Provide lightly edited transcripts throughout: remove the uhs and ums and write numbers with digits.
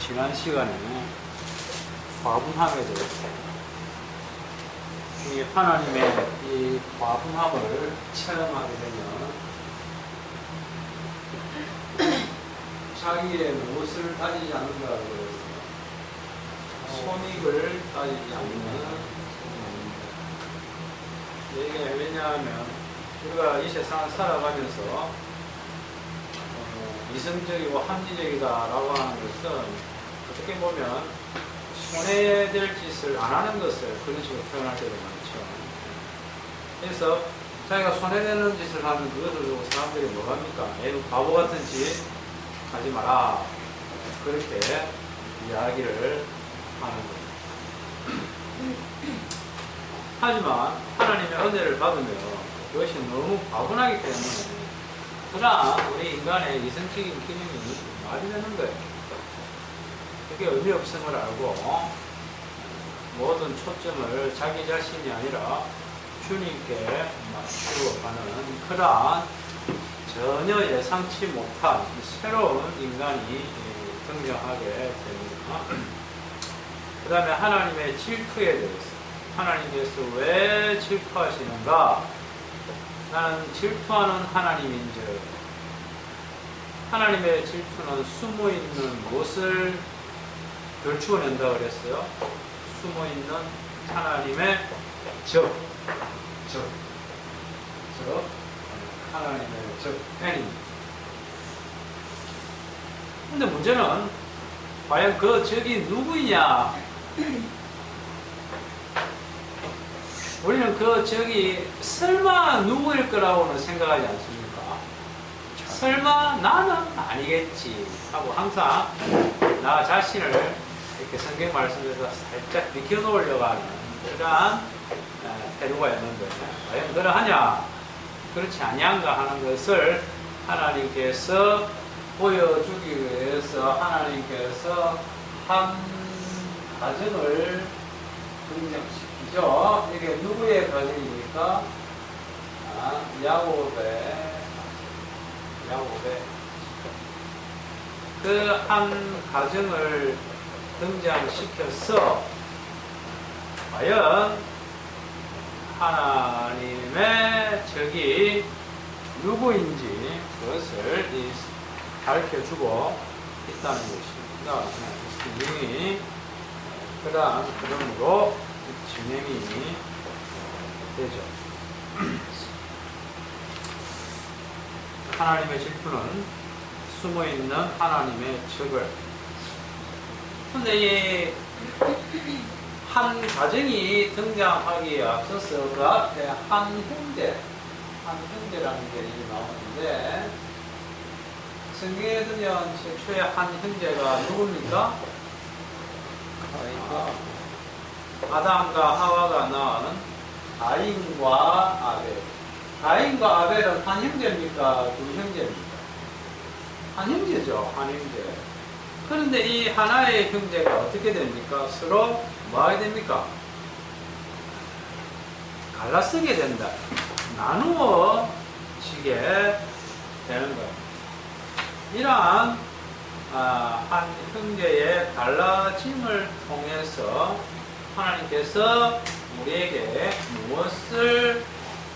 지난 시간에 과분함에 대해서 이 하나님의 이 과분함을 체험하게 되면 자기의 무엇을 따지지 않는다고 했어요. 손익을 따지지 않는 이게 왜냐하면 우리가 이 세상을 살아가면서 이성적이고 합리적이다라고 하는 것은 어떻게 보면 손해될 짓을 안 하는 것을 그런 식으로 표현할 때도 많죠. 그래서 자기가 손해되는 짓을 하면 그것을 두고 사람들이 뭐 합니까? 얘는 바보 같은 짓 하지 마라. 그렇게 이야기를 하는 거예요. 하지만 하나님의 은혜를 받으면 그것이 너무 과분하기 때문에 그러나 우리 인간의 이성적인 기능이 말이 되는 거예요. 그게 의미 없음을 알고 모든 초점을 자기 자신이 아니라 주님께 맞추어 가는 그러한 전혀 예상치 못한 새로운 인간이 등장하게 됩니다. 그 다음에 하나님의 질투에 대해서 하나님께서 왜 질투하시는가? 나는 질투하는 하나님인즉 하나님의 질투는 숨어있는 무엇을 결추어낸다 그랬어요? 숨어있는 하나님의 적 하나님의 적 enemy. 근데 문제는 과연 그 적이 누구이냐? 우리는 그 적이 설마 누구일 거라고는 생각하지 않습니까? 설마 나는 아니겠지 하고 항상 나 자신을 이렇게 성경 말씀에서 살짝 비켜놓으려고 하는 그러한 태도가 있는데 과연 그러하냐? 그렇지 아니한가 하는 것을 하나님께서 보여주기 위해서 하나님께서 한 가정을 등장시키죠. 이게 누구의 가정입니까? 야곱의 그 한 가정을 등장시켜서 과연 하나님의 적이 누구인지 그것을 가르쳐주고 있다는 것입니다. 분명히 그러한 흐름으로 진행이 되죠. 하나님의 질투는 숨어있는 하나님의 적을. 근데 이 한 가정이 등장하기에 앞서서 그 앞에 한 형제라는 게 나오는데 성경에 보면 최초의 한 형제가 누굽니까? 아담과 하와가 낳은 가인과 아벨. 가인과 아벨은 한 형제입니까? 두 형제입니까? 한 형제죠. 한 형제. 그런데 이 하나의 형제가 어떻게 됩니까? 서로 뭐 하게 됩니까? 갈라서게 된다. 나누어 지게 되는 거예요. 이러한 한 형제의 달라짐을 통해서 하나님께서 우리에게 무엇을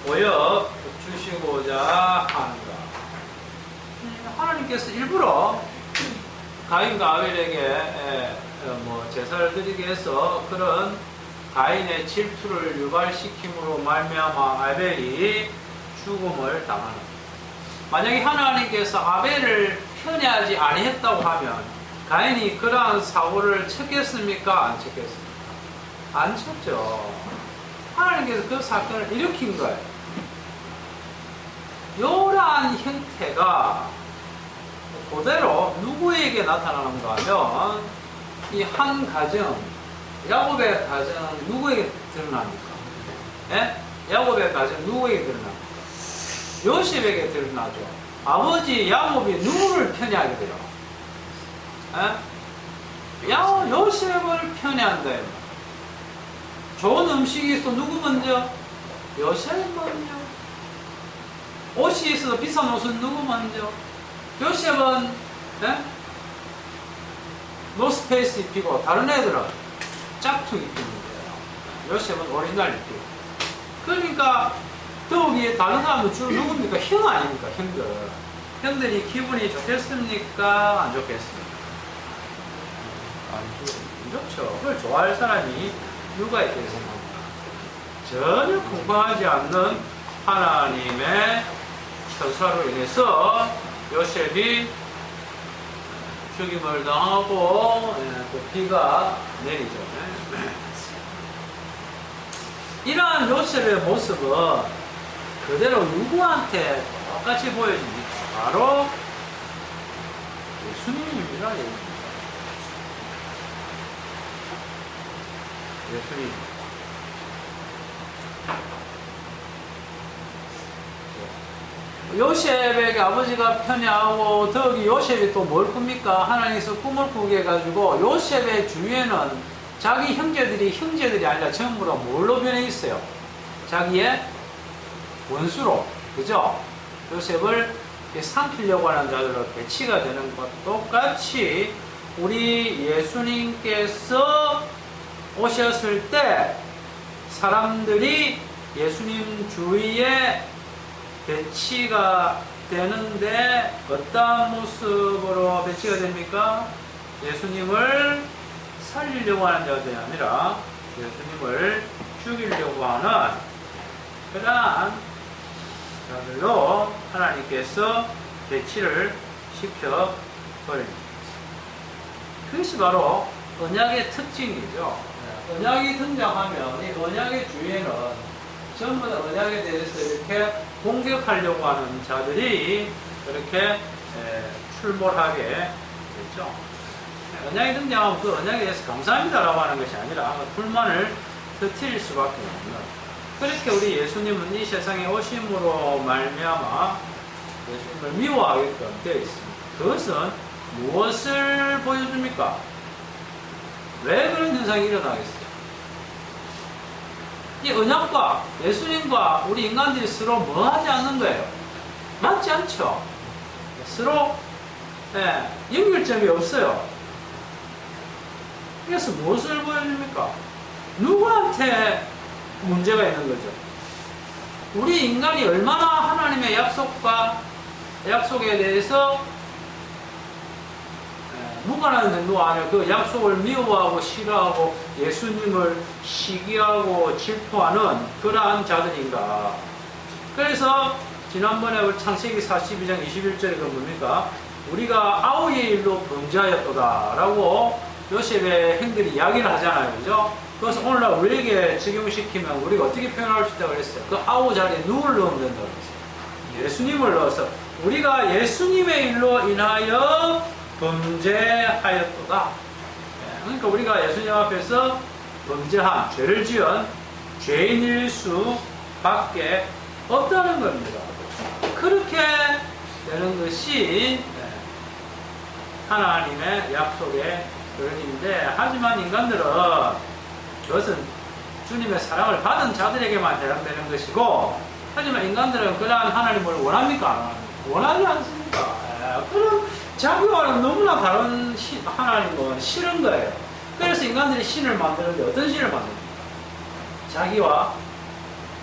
보여주시고자 하는가? 하나님께서 일부러 가인과 아벨에게 제사를 드리기 위해서 그런 가인의 질투를 유발시킴으로 말미암아 아벨이 죽음을 당하는. 만약에 하나님께서 아벨을 편애하지 아니했다고 하면 가인이 그러한 사고를 쳤겠습니까? 안 쳤겠습니까? 안 쳤죠. 하나님께서 그 사건을 일으킨 거예요. 이러한 형태가 그대로 누구에게 나타나는가 하면 이 한 가정, 야곱의 가정은 누구에게 드러납니까? 예? 야곱의 가정 누구에게 드러납니까? 요셉에게 드러나죠. 아버지 야곱이 누구를 편애하게 돼요? 요셉을 편애한다. 좋은 음식이 있어 누구 먼저? 요셉 먼저. 옷이 있어도 비싼 옷은 누구 먼저? 요셉은 노스페이스 입히고 다른 애들은 짝퉁 입히는 거예요. 요셉은 오리지널 입히고. 그러니까 더욱이 다른 사람들 주로 누굽니까? 형 아닙니까? 형들. 형들이 기분이 좋겠습니까? 안 좋겠습니까? 안 좋죠. 그걸 좋아할 사람이 누가 있겠습니까? 전혀 공부하지 않는 하나님의 천사로 인해서 요셉이 죽임을 당하고 또 비가 내리죠. 이러한 요셉의 모습은 그대로 누구한테 똑같이 보여집니까? 바로 예수님입니다. 예수님. 요셉에게 아버지가 편애하고 더욱이 요셉이 또 뭘 꿉니까? 하나님께서 꿈을 꾸게 해가지고 요셉의 주위에는 자기 형제들이 아니라 전부 다 뭘로 변해 있어요? 자기의 원수로, 그죠? 요셉을 삼키려고 하는 자들로 배치가 되는 것 똑같이 우리 예수님께서 오셨을 때 사람들이 예수님 주위에 배치가 되는데 어떠한 모습으로 배치가 됩니까? 예수님을 살리려고 하는 자들이 아니라 예수님을 죽이려고 하는 그러한 자들로 하나님께서 배치를 시켜버립니다. 그것이 바로 언약의 특징이죠. 언약이 등장하면 이 언약의 주위에는 전부 다 언약에 대해서 이렇게 공격하려고 하는 자들이 그렇게 출몰하게 됐죠. 언약이 등장하면 그 언약에 대해서 감사합니다라고 하는 것이 아니라 불만을 터뜨릴 수밖에 없는, 그렇게 우리 예수님은 이 세상에 오심으로 말미암아 예수님을 미워하게끔 되어 있습니다. 그것은 무엇을 보여줍니까? 왜 그런 현상이 일어나겠어요? 이 언약과 예수님과 우리 인간들이 서로 뭐 하지 않는 거예요? 맞지 않죠? 서로 연결점이 없어요. 그래서 무엇을 보여줍니까? 누구한테 문제가 있는 거죠? 우리 인간이 얼마나 하나님의 약속에 대해서 무관한 정도 아니라 그 약속을 미워하고 싫어하고 예수님을 시기하고 질투하는 그러한 자들인가. 그래서 지난번에 우리 창세기 42장 21절에 그 뭡니까? 우리가 아우의 일로 범죄하였도다 라고 요셉의 형들이 이야기를 하잖아요. 그죠? 그래서 오늘날 우리에게 적용시키면 우리가 어떻게 표현할 수 있다고 그랬어요? 그 아우 자리에 누굴 넣으면 된다고 그랬어요? 예수님을 넣어서 우리가 예수님의 일로 인하여 범죄하였도다. 그러니까 우리가 예수님 앞에서 범죄한, 죄를 지은 죄인일 수밖에 없다는 겁니다. 그렇게 되는 것이 하나님의 약속의 그릇인데, 하지만 인간들은 그것은 주님의 사랑을 받은 자들에게만 해당되는 것이고, 하지만 인간들은 그러한 하나님을 원합니까? 원하지 않습니까? 그럼 자기와는 너무나 다른 하나님은 싫은 거예요. 그래서 인간들이 신을 만드는데 어떤 신을 만듭니까? 자기와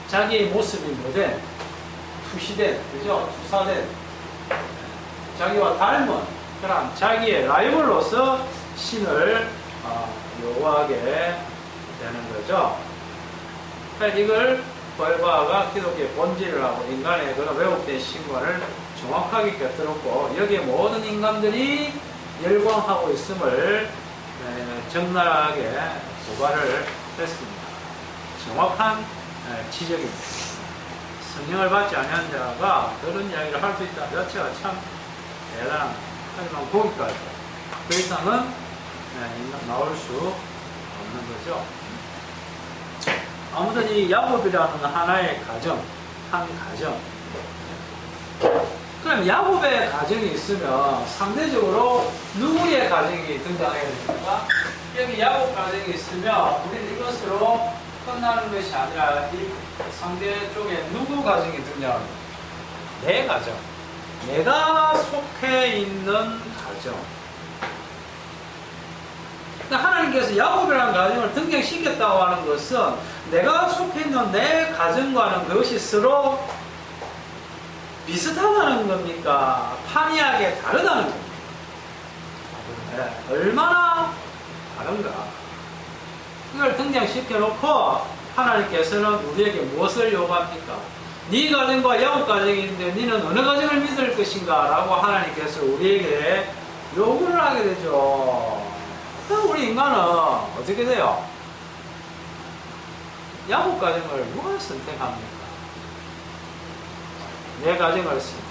자기의 모습이 뭐된, 투시된, 그죠? 투사된, 자기와 닮은 그런 자기의 라이벌로서 신을 요구하게 되는 거죠. 이걸 벌바가 기독교의 본질을 하고 인간의 그런 왜곡된 신관을 정확하게 곁들였고, 여기에 모든 인간들이 열광하고 있음을 적나라하게 고발을 했습니다. 정확한 지적입니다. 성령을 받지 않은 자가 그런 이야기를 할 수 있다 자체가 참 대단한, 하지만 거기까지 그 이상은 나올 수 없는 거죠. 아무튼 이 야곱이라는 하나의 가정, 한 가정. 그럼 야곱의 가정이 있으면 상대적으로 누구의 가정이 등장해야 됩니까? 여기 야곱 가정이 있으면 우리는 이것으로 끝나는 것이 아니라 이 상대 쪽에 누구 가정이 등장합니다? 내 가정. 내가 속해 있는 가정. 하나님께서 야곱이라는 가정을 등장시켰다고 하는 것은 내가 속해 있는 내 가정과는 그것이 서로 비슷하다는 겁니까? 판이하게 다르다는 겁니까? 네, 얼마나 다른가? 이걸 등장시켜 놓고 하나님께서는 우리에게 무엇을 요구합니까? 네 가정과 야곱 가정인데 너는 어느 가정을 믿을 것인가? 라고 하나님께서 우리에게 요구를 하게 되죠. 그럼 우리 인간은 어떻게 돼요? 야곱 가정을 누가 선택합니까? 내 가정을 선택합니다.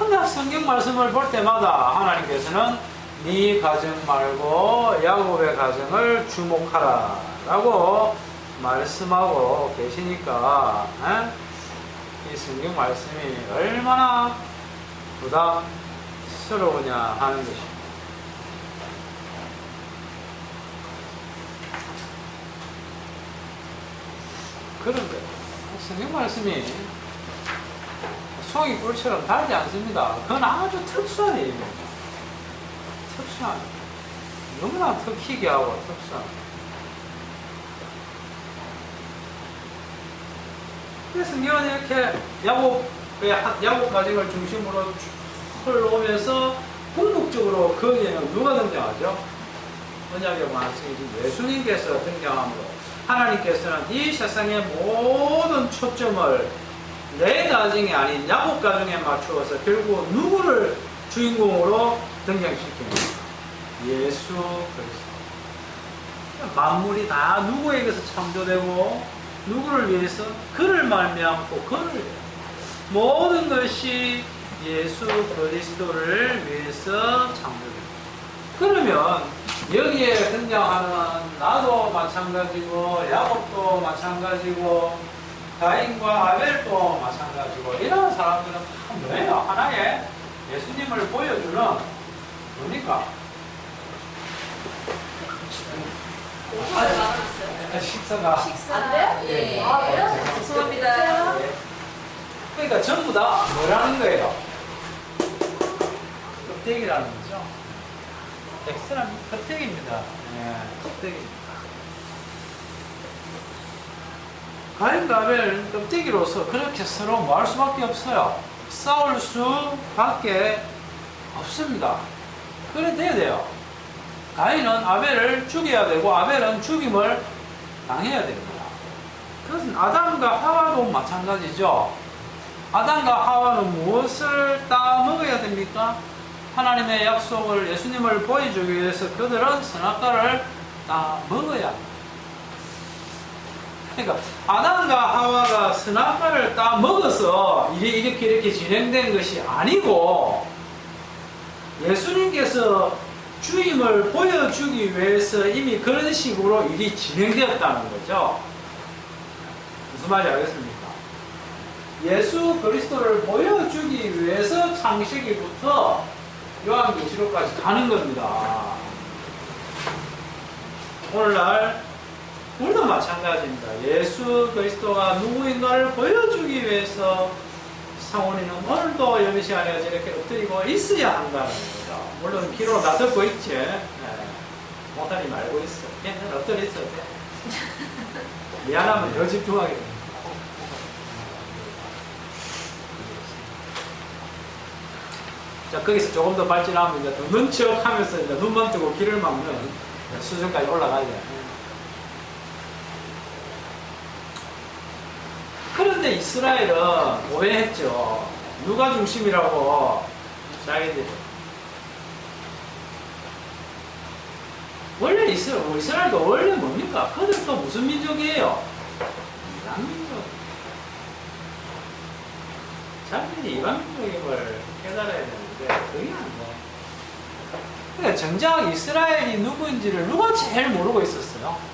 근데 성경 말씀을 볼 때마다 하나님께서는 네 가정 말고 야곱의 가정을 주목하라 라고 말씀하고 계시니까 이 성경 말씀이 얼마나 부담스러우냐 하는 것입니다. 그런데 성경 말씀이 송이 꿀처럼 달지 않습니다. 그건 아주 특수한 일입니다. 특수한, 너무나 특희귀하고 특수한. 그래서 성경은 이렇게 야곱 가정을 중심으로 흘러오면서 궁극적으로 거기에는 누가 등장하죠? 언약의 말씀이신 예수님께서 등장함으로 하나님께서는 이 세상의 모든 초점을 내 가정이 아닌 야곱 가정에 맞추어서 결국 누구를 주인공으로 등장시킵니까? 예수 그리스도. 만물이 다 누구에게서 창조되고 누구를 위해서? 그를 말미암고 그를 위해서. 모든 것이 예수 그리스도를 위해서 창조됩니다. 그러면 여기에 등장하는 나도 마찬가지고 야곱도 마찬가지고 가인과 아벨도 마찬가지고 이런 사람들은 뭐예요? 하나의 예수님을 보여주는 뭡니까? 식사가 안 돼요? 예. 아, 그래요? 죄송합니다. 예. 그러니까 전부 다 뭐라는 거예요? 껍데기라는 거죠. 엑스트라 껍데기입니다. 예, 껍데기입니다. 가인과 아벨 껍데기로서 그렇게 서로 뭐 할 수밖에 없어요. 싸울 수밖에 없습니다. 그래 돼야 돼요. 가인은 아벨을 죽여야 되고 아벨은 죽임을 당해야 됩니다. 그것은 아담과 하와도 마찬가지죠. 아담과 하와는 무엇을 따먹어야 됩니까? 하나님의 약속을 예수님을 보여주기 위해서 그들은 선악과를 다 먹어야 합니다. 그러니까 아담과 하와가 선악과를 다 먹어서 이렇게 진행된 것이 아니고 예수님께서 주임을 보여주기 위해서 이미 그런 식으로 일이 진행되었다는 거죠. 무슨 말인지 알겠습니까? 예수 그리스도를 보여주기 위해서 창세기부터 요한계시록까지 가는 겁니다. 오늘날 우리도 마찬가지입니다. 예수 그리스도가 누구인가를 보여주기 위해서 상원이는 오늘도 예배 시간에 이렇게 엎드리고 있어야 한다는 거죠. 물론 귀로 다 듣고 있지. 못하니 말고 있어. 그냥 엎드려 있어도 돼. 미안하면 더 집중하게 됩니다. 자, 거기서 조금 더 발전하면 이제 더 눈치역 하면서 이제 눈만 뜨고 귀를 막는 수준까지 올라가야 돼. 그런데 이스라엘은 오해했죠. 누가 중심이라고 자기들이. 원래 이스라엘도 원래 뭡니까? 그들도 무슨 민족이에요? 이방 민족. 자기들이 이방 민족임을 깨달아야 되는데 그게 안 돼. 그러니까 정작 이스라엘이 누구인지를 누가 제일 모르고 있었어요?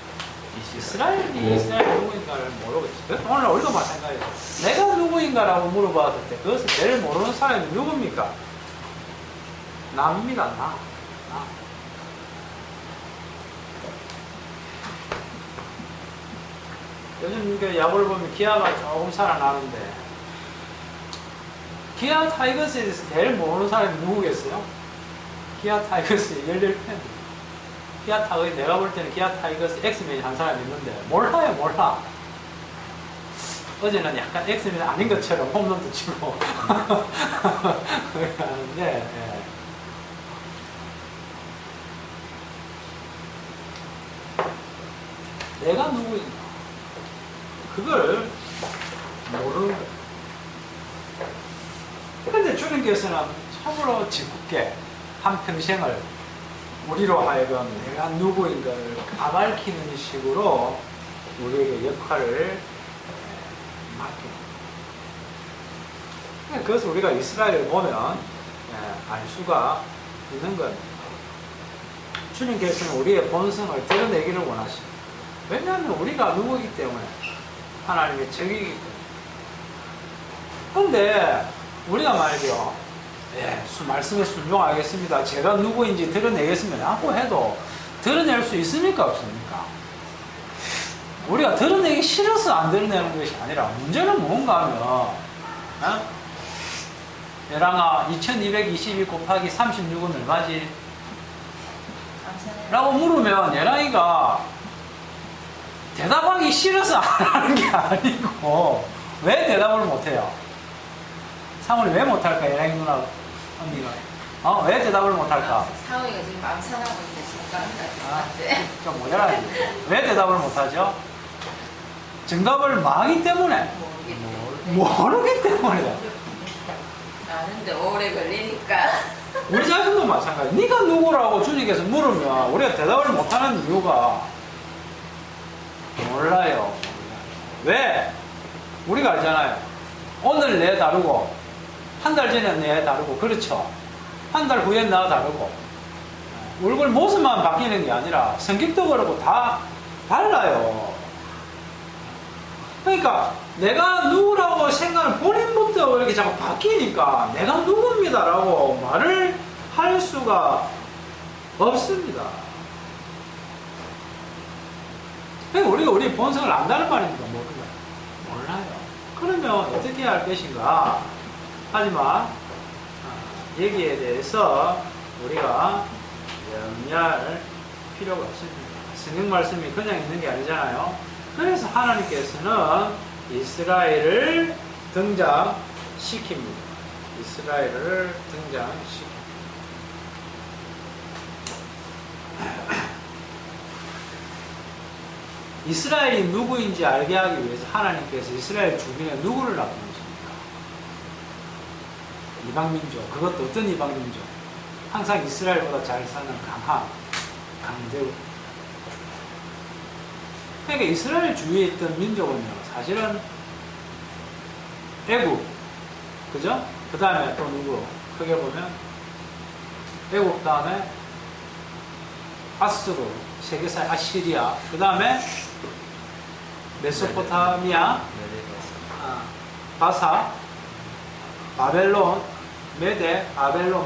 이스라엘이 누구인가를 모르고 있어요. 오늘 우리도 마찬가지예요. 내가 누구인가라고 물어봤을 때 그것을 제일 모르는 사람이 누굽니까? 나입니다. 나. 요즘 야구를 보면 기아가 조금 살아나는데 기아 타이거스에 대해서 제일 모르는 사람이 누구겠어요? 기아 타이거스의 11팬. 기아 타이거스, 내가 볼 때는 기아 타이거스 엑스맨이 한 사람이 있는데, 몰라요, 몰라. 어제는 약간 엑스맨 아닌 것처럼 홈런도 치고. 그렇게 하는데, 예. 내가 누구인가? 그걸 모르는 거예요. 그런데 주님께서는 참으로 짓궂게 한평생을 우리로 하여금 내가 누구인가를 까발키는 식으로 우리에게 역할을 맡깁니다. 그것을 우리가 이스라엘을 보면 알 수가 있는 겁니다. 주님께서는 우리의 본성을 드러내기를 원하십니다. 왜냐하면 우리가 누구이기 때문에, 하나님의 적이기 때문에. 그런데 우리가 말이죠, 말씀에 순종하겠습니다, 제가 누구인지 드러내겠습니다 하고 해도 드러낼 수 있습니까, 없습니까? 우리가 드러내기 싫어서 안 드러내는 것이 아니라, 문제는 뭔가 하면, 예랑아 2222 곱하기 36은 얼마지? 라고 물으면 예랑이가 대답하기 싫어서 안 하는 게 아니고, 왜 대답을 못해요? 사모님 왜 못할까? 예랑이 누나, 언니가. 왜 대답을 못할까? 사모이가 지금 마음 상하고 있는데 정답까지. 좀 모자라지. 왜 대답을 못하죠? 정답을 망하기 때문에. 모르기 때문이다. 아는데 오래 걸리니까. 우리 자신도 마찬가지. 네가 누구라고 주님께서 물으면 우리가 대답을 못하는 이유가 몰라요. 왜? 우리가 알잖아요. 오늘 내 다르고 한 달 전에 내 다르고, 그렇죠? 한 달 후에 나 다르고, 얼굴 모습만 바뀌는 게 아니라 성격도 그렇고 다 달라요. 그러니까 내가 누구라고 생각을 본인부터 이렇게 자꾸 바뀌니까 내가 누구입니다라고 말을 할 수가 없습니다. 그러니까 우리가 우리 본성을 안다는 말입니까? 몰라요. 그러면 어떻게 할 것인가? 하지만 여기에 대해서 우리가 염려할 필요가 없습니다. 성경 말씀이 그냥 있는 게 아니잖아요. 그래서 하나님께서는 이스라엘을 등장시킵니다. 이스라엘을 등장시킵니다. 이스라엘이 누구인지 알게 하기 위해서 하나님께서 이스라엘 주변에 누구를 놔두십니까? 이방민족. 그것도 어떤 이방민족? 항상 이스라엘보다 잘 사는 강대국. 그러니까 이스라엘 주위에 있던 민족은요, 사실은 애굽, 그죠? 그 다음에 또 누구? 크게 보면 애굽 다음에 아수르, 세계사의 아시리아, 그 다음에 메소포타미아, 바사, 바벨론, 메데, 바벨론,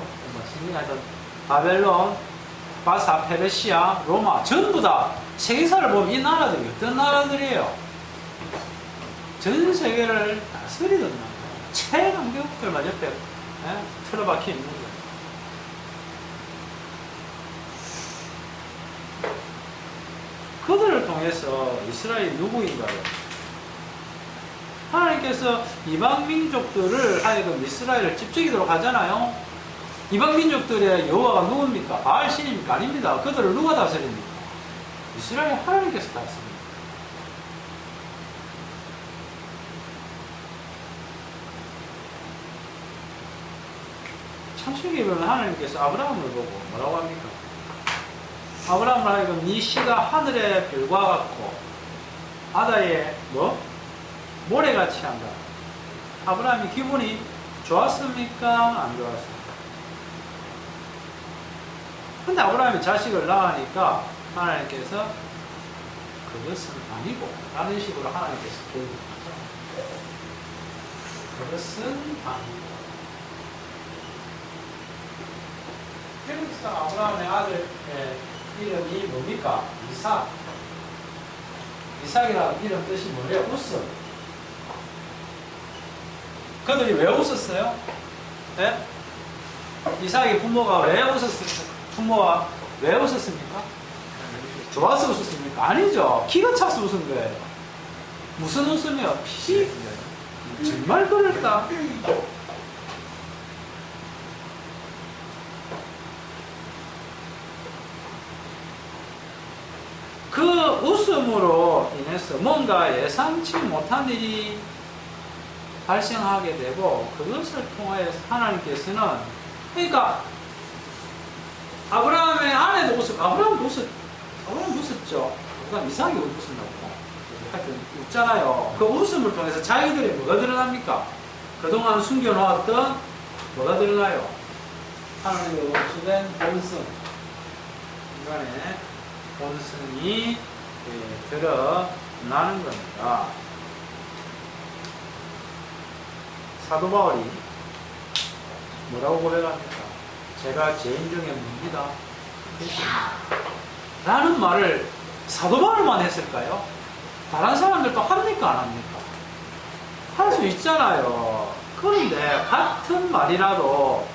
바벨론, 바사, 페르시아, 로마, 전부 다 세계사를 보면 이 나라들이 어떤 나라들이에요? 전 세계를 다스리던 나라, 최강대국들만 옆에 틀어박혀 있는 거예요. 그들을 통해서 이스라엘이 누구인가요? 하나님께서 이방민족들을 하여금 이스라엘을 집적이도록 하잖아요. 이방민족들의 여호와가 누굽니까? 바알 신입니까? 아닙니다. 그들을 누가 다스립니까? 이스라엘 하나님께서 다스립니다. 창세기에 보면 하나님께서 아브라함을 보고 뭐라고 합니까? 아브라함을 하여금 네 씨가 하늘의 별과 같고 바다의 모래같이 한다. 아브라함이 기분이 좋았습니까? 안 좋았습니까? 근데 아브라함이 자식을 낳으니까 하나님께서 그것은 아니고 라는 식으로 하나님께서 교육합니다. 그것은 아니고. 그래서 아브라함의 아들 이름이 뭡니까? 이삭. 이삭이라는 이름 뜻이 뭐래요? 웃음. 그들이 왜 웃었어요? 예? 이삭의 부모가 왜 부모가 왜 웃었습니까? 좋아서 웃었습니까? 아니죠. 기가 차서 웃은 거예요. 무슨 웃음이요? 피 정말 그럴까? 그 웃음으로 인해서 뭔가 예상치 못한 일이 발생하게 되고, 그것을 통하여 하나님께서는, 그러니까 아브라함의 아내도 아브라함 웃었죠. 그다음 이삭이 웃었나 보다. 하여튼 웃잖아요. 그 웃음을 통해서 자기들이 뭐가 드러납니까? 그동안 숨겨놓았던 뭐가 드러나요? 하나님의 원수된 본성, 인간의 본성이 드러나는 겁니다. 사도 바울이 뭐라고 고백합니까? 제가 죄인 중에 뭡니다. 라는 말을 사도 바울만 했을까요? 다른 사람들도 합니까? 안 합니까? 할 수 있잖아요. 그런데 같은 말이라도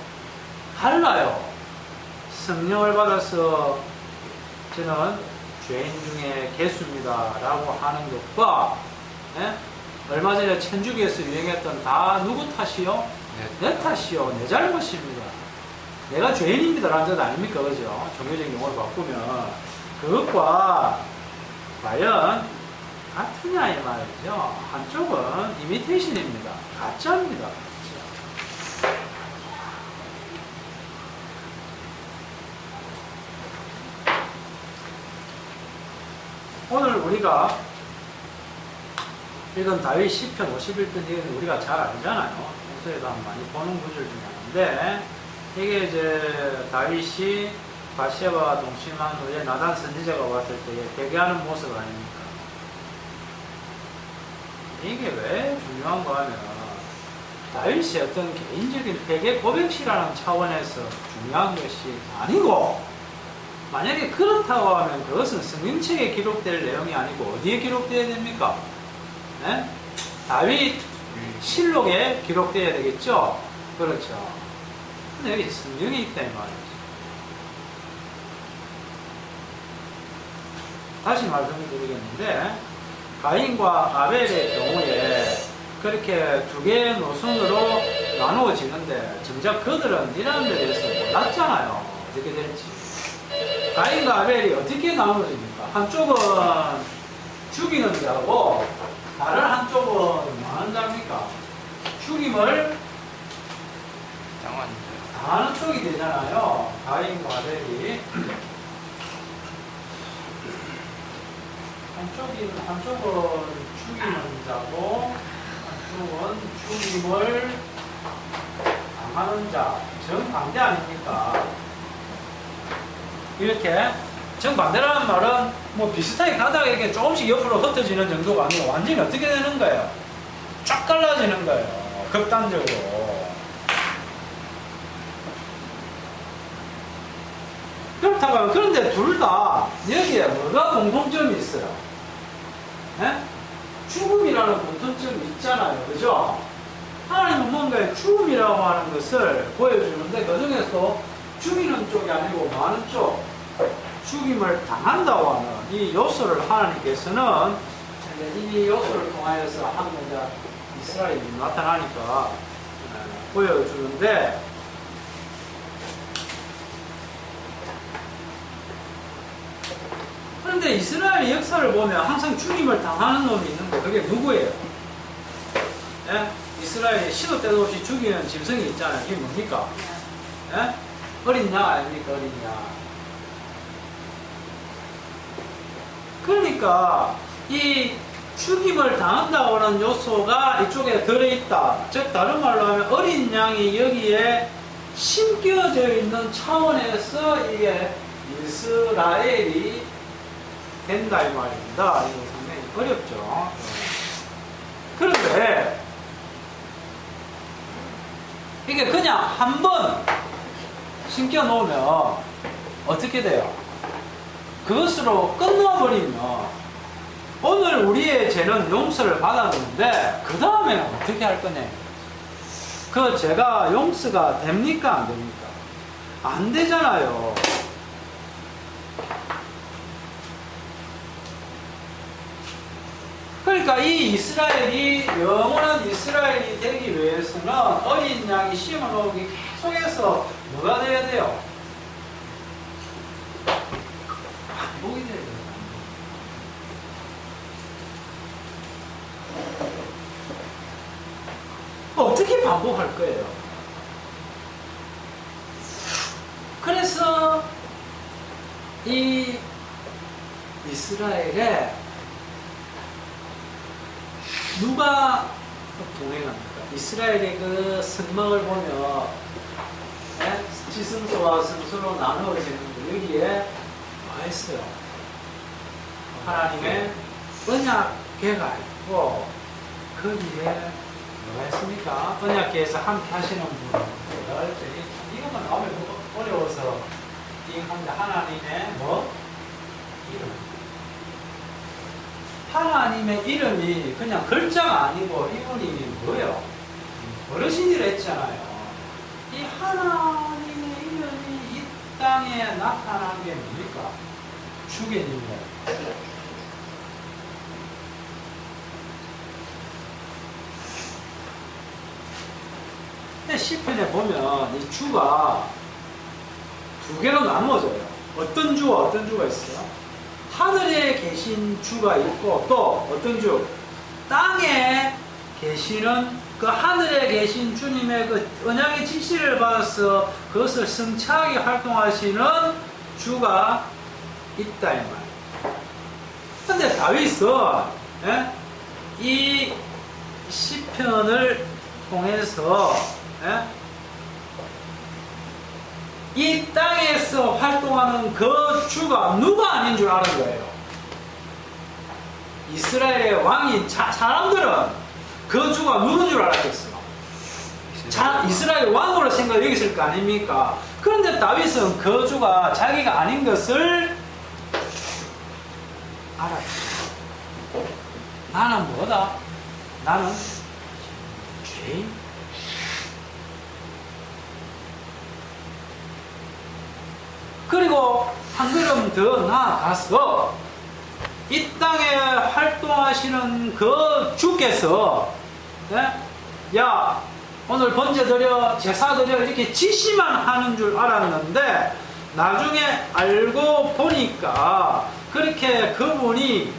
달라요. 성령을 받아서 저는 죄인 중에 개수입니다 라고 하는 것과, 예? 얼마 전에 천주교에서 유행했던 다 누구 탓이요? 내 탓이요. 내 잘못입니다. 내가 죄인입니다 라는 뜻 아닙니까? 그죠? 종교적인 용어를 바꾸면 그것과 과연 같으냐 이 말이죠. 한쪽은 이미테이션입니다. 가짜입니다. 오늘 우리가 읽은 다윗 시편 51편 우리가 잘 알잖아요. 평소에도 많이 보는 구절 중에 하나인데, 이게 이제 다윗이 바시아바와 동침한 후에 나단 선지자가 왔을 때 회개하는 모습 아닙니까? 이게 왜 중요한가 하면, 다윗이 어떤 개인적인 회개 고백시라는 차원에서 중요한 것이 아니고, 만약에 그렇다고 하면 그것은 성경책에 기록될 내용이 아니고 어디에 기록되어야 됩니까? 네? 다윗 실록에 기록되어야 되겠죠? 그렇죠. 근데 여기 성경이 있다 이 말이죠. 다시 말씀드리겠는데, 가인과 아벨의 경우에 그렇게 두 개의 노선으로 나누어지는데, 정작 그들은 이라는 데 대해서 몰랐잖아요. 어떻게 될지. 가인과 아벨이 어떻게 나누어집니까? 한쪽은 죽이는 자고 다른 한쪽은 뭐 하는 자입니까? 죽임을 당하는 쪽이 되잖아요. 가인과 아벨이. 한쪽은 죽이는 자고 한쪽은 죽임을 당하는 자. 정반대 아닙니까? 이렇게 정반대라는 말은 뭐 비슷하게 가다가 이렇게 조금씩 옆으로 흩어지는 정도가 아니고 완전히 어떻게 되는 거예요? 쫙 갈라지는 거예요. 극단적으로. 그렇다고 하면, 그런데 둘 다 여기에 뭐가 공통점이 있어요? 네? 죽음이라는 공통점이 있잖아요. 그죠? 하나님은 뭔가 죽음이라고 하는 것을 보여주는데, 그 중에서 죽이는 쪽이 아니고 많은 쪽, 죽임을 당한다고 하는 이 요소를 하나님께서는 이 요소를 통하여서 하나님과 이스라엘이 나타나니까 보여주는데, 그런데 이스라엘의 역사를 보면 항상 죽임을 당하는 놈이 있는데 그게 누구예요? 예? 이스라엘이 시도 때도 없이 죽이는 짐승이 있잖아요. 이게 뭡니까? 예? 어린 양 아닙니까? 어린 양. 그러니까 이 죽임을 당한다고 하는 요소가 이쪽에 들어있다. 즉 다른 말로 하면 어린 양이 여기에 심겨져 있는 차원에서 이게 이스라엘이 된다 이 말입니다. 이거 상당히 어렵죠. 그런데 이게 그냥 한 번 심겨 놓으면 어떻게 돼요? 그것으로 끝나버리면 오늘 우리의 죄는 용서를 받았는데 그 다음에는 어떻게 할 거냐? 그 그 제가 용서가 됩니까? 안 됩니까? 안 되잖아요. 그러니까 이 이스라엘이 영원한 이스라엘이 되기 위해서는 어린 양이 심어놓기 계속해서 뭐가 돼야 돼요? 반복이 돼야 돼요. 어떻게 반복할 거예요? 그래서 이 이스라엘에 누가 동행합니까? 이스라엘의 그 성막을 보면 지성소와 성소로 나누어지는데 여기에 뭐 했어요? 하나님의 언약궤가 있고 거기에 뭐가 했습니까? 언약궤에서 함께 하시는 분들 이것만 나오면 어려워서 띵합니다. 하나님의 뭐? 이름. 하나님의 이름이 그냥 글자가 아니고 이분이 뭐예요? 어르신이라 했잖아요. 이 하나님의 이름이 이 땅에 나타난 게 뭡니까? 주겠는데. 근데 시편에 보면 이 주가 두 개로 나누어져요. 어떤 주와 어떤 주가 있어요? 하늘에 계신 주가 있고 또 어떤 주? 땅에 계시는 그 하늘에 계신 주님의 그 언약의 지시를 받아서 그것을 성취하게 활동하시는 주가 있다 이 말이에요. 그런데 다윗은 이 시편을 통해서 이 땅에서 활동하는 그 주가 누가 아닌 줄 아는 거예요. 이스라엘의 왕인 사람들은 그 주가 누군 줄 알았겠어요. 이스라엘 왕으로 생각을 여겼을 거 아닙니까? 그런데 다윗은 그 주가 자기가 아닌 것을 알았어요. 나는 뭐다? 나는 죄인. 그리고 한 걸음 더 나아가서 이 땅에 활동하시는 그 주께서 야 오늘 번제 드려 제사 드려 이렇게 지시만 하는 줄 알았는데 나중에 알고 보니까 그렇게 그분이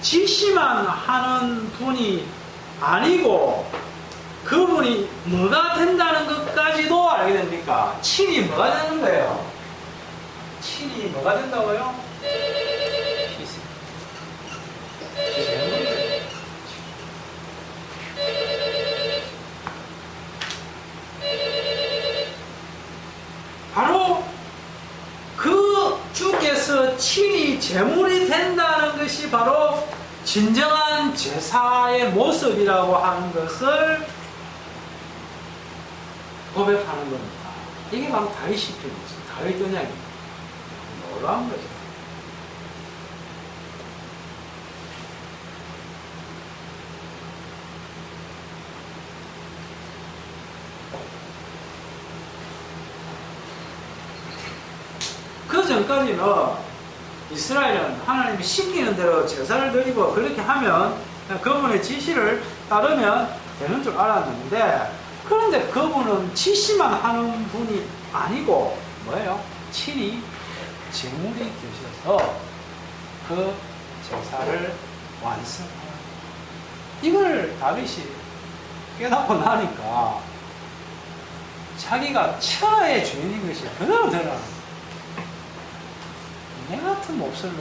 지시만 하는 분이 아니고 그분이 뭐가 된다는 것까지도 알게 됩니까? 친히 뭐가 되는 거예요? 친히 뭐가 된다고요? 바로 그 주께서 친히 제물이 된다는 것이 바로 진정한 제사의 모습이라고 하는 것을 고백하는 겁니다. 이게 바로 다윗 시편이죠. 다윗 언약입니다. 놀라운 거죠. 그 전까지는 이스라엘은 하나님이 시키는 대로 제사를 드리고 그렇게 하면 그분의 지시를 따르면 되는 줄 알았는데 그런데 그분은 지시만 하는 분이 아니고 뭐예요? 친히 제물이 되셔서 그 제사를 완성하는 이걸 다윗이 깨닫고 나니까 자기가 천하의 죄인인 것이 그대로 드러나는 내 같은 몹쓸로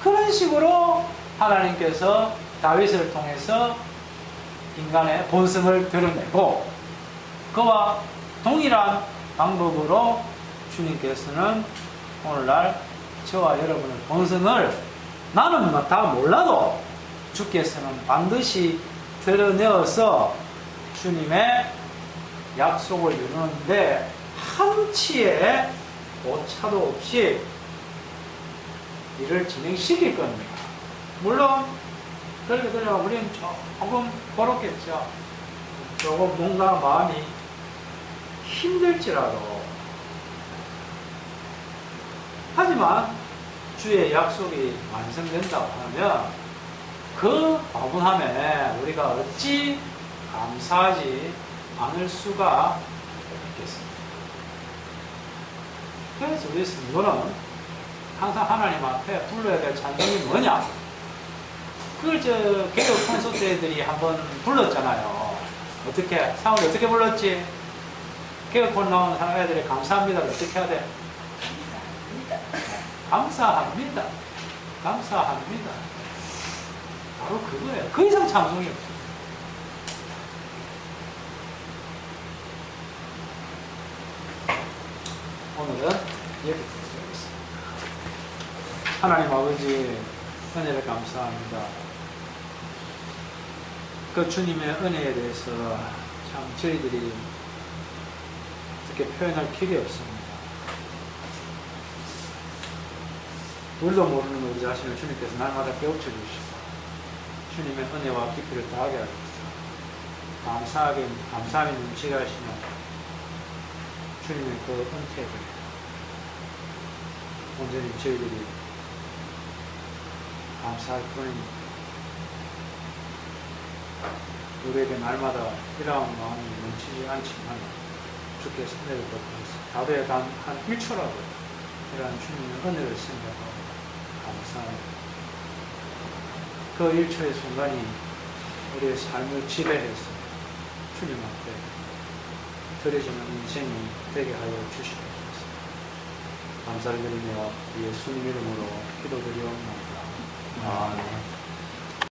그런 식으로 하나님께서 다윗을 통해서 인간의 본성을 드러내고 그와 동일한 방법으로 주님께서는 오늘날 저와 여러분의 본성을 나는 다 몰라도 주께서는 반드시 드러내어서 주님의 약속을 이루는데 한치의 오차도 없이 일을 진행시킬 겁니다. 물론 그러니까 우리는 조금 그렇겠죠. 조금 뭔가 마음이 힘들지라도 하지만 주의 약속이 완성된다고 하면 그 과분함에 우리가 어찌 감사하지 않을 수가 없겠습니다. 그래서 우리 성도는 항상 하나님 앞에 불러야 될 찬송이 뭐냐? 그걸 개혁 콘서트들이 한번 불렀잖아요. 어떻게? 상을 어떻게 불렀지? 개혁 나온 애들이 감사합니다를 어떻게 해야 돼? 감사합니다. 감사합니다. 바로 그거예요. 그 이상 찬송이 없어요. 오늘은 이렇게 드리겠습니다. 하나님 아버지 은혜를 감사합니다. 그 주님의 은혜에 대해서 참 저희들이 이렇게 표현할 길이 없습니다. 우리도 모르는 우리 자신을 주님께서 날마다 깨우쳐 주시고 주님의 은혜와 깊이를 더하게 하옵소서. 감사함이 넘치게 하시는 주님의 그 은혜를 온전히 저희들이 감사할 뿐입니다. 우리에게 날마다 이러한 마음이 넘치지 않지만 주께서 은혜를 베푸셔서 하루에 단 한 1초라도 이러한 주님의 은혜를 생각하고 감사합니다. 그 1초의 순간이 우리의 삶을 지배해서 주님 앞에 드려지는 인생이 되게 하여 주시옵소서. 감사를 드리며 예수님 이름으로 기도드리옵나이다. 아멘.